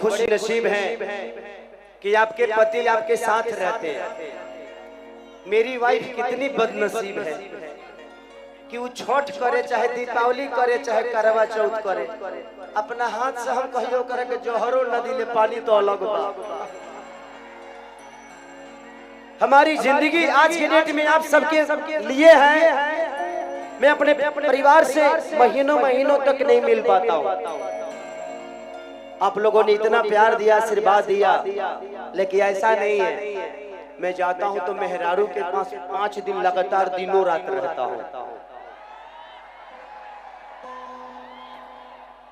खुश नसीब हैं कि आपके पति आपके साथ रहते हैं। मेरी वाइफ कितनी बदनसीब है कि वो छठ करे, चाहे दीपावली करे, चाहे करवा चौथ करे, अपना हाथ से हम कहियो करे कि जोहरो नदी ले पानी तो अलग बा। हमारी जिंदगी आज के डेट में आप सबके लिए है। मैं अपने परिवार से महीनों महीनों तक नहीं मिल पाता हूँ। आप लोगों ने इतना प्यार दिया, आशीर्वाद दिया, लेकिन ऐसा नहीं है। मैं जाता हूँ तो मेहरारू के पास 5 दिन लगातार दिनों रात रहता हूँ।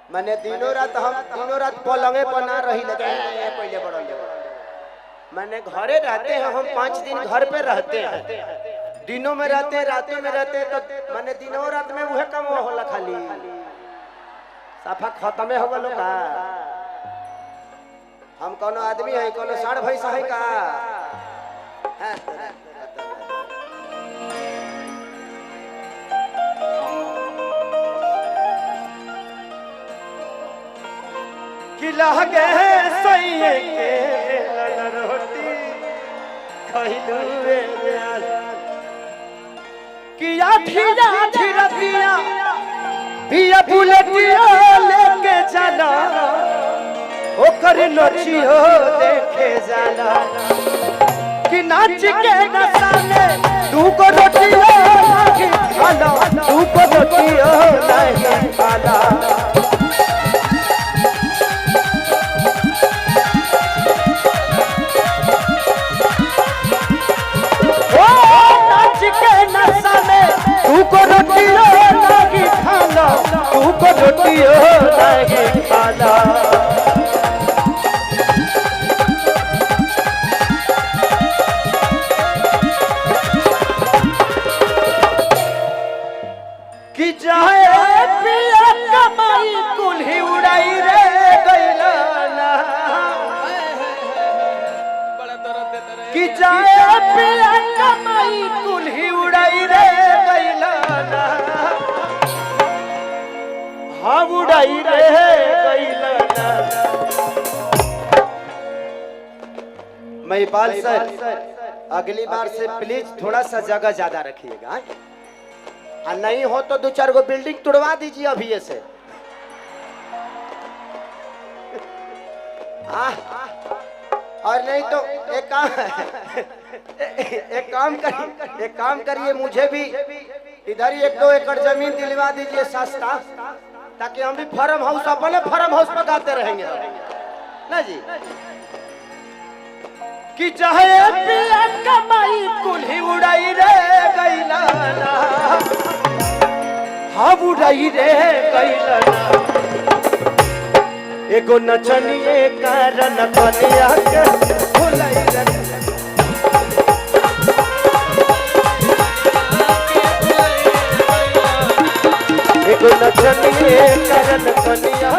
मैंने दिनों रात पलंगे पर ना रही लगे पहले बड़ा। मैंने घरे रहते हैं, हम 5 दिन घर पे रहते हैं, दिनों में रहते हैं, रातों में रहते हैं, तो मैंने दिनों रात में वह कम होला खाली साफा खत्म हो गलो का। हम कोनो आदमी है, कोनो साढ़ भैंसा है का? कि लगे सही के रोटी खइलू कि आठी रतिया बिया बुलेटिया लेके जाना ओकर नचियो देखे जाला कि नाच के नशा में तू को रोटियो नहीं खाना, तू को रोटियो नहीं खाना। तू को रोटियो नहीं खाना, तू को रोटियो नहीं खाना। कि जाए पिया कमाई कुल्ही उड़ाई रे गइला ना, कि जाए पिया कमाई कुल्ही उड़ाई रे गइला ना, हाँ उड़ाई रे गइला ना। महिपाल सर, अगली बार से प्लीज थोड़ा सा जगह ज्यादा रखिएगा, और नहीं हो तो 2-4 गो बिल्डिंग तुड़वा दीजिए अभी से। और नहीं तो एक काम करिए, मुझे भी इधर ही 1-2 एकड़ जमीन दिलवा दीजिए सस्ता, ताकि हम भी फार्म हाउस, अपने फार्म हाउस पर गाते रहेंगे ना जी। कि चाहे पिया कमाई कुल्ही उड़ाई रे गइला ना, हाँ उड़ाई रे गइला ना। एगो नचनिए कारण कनिया के भुलाई रे, एगो नचनिए कारण कनिया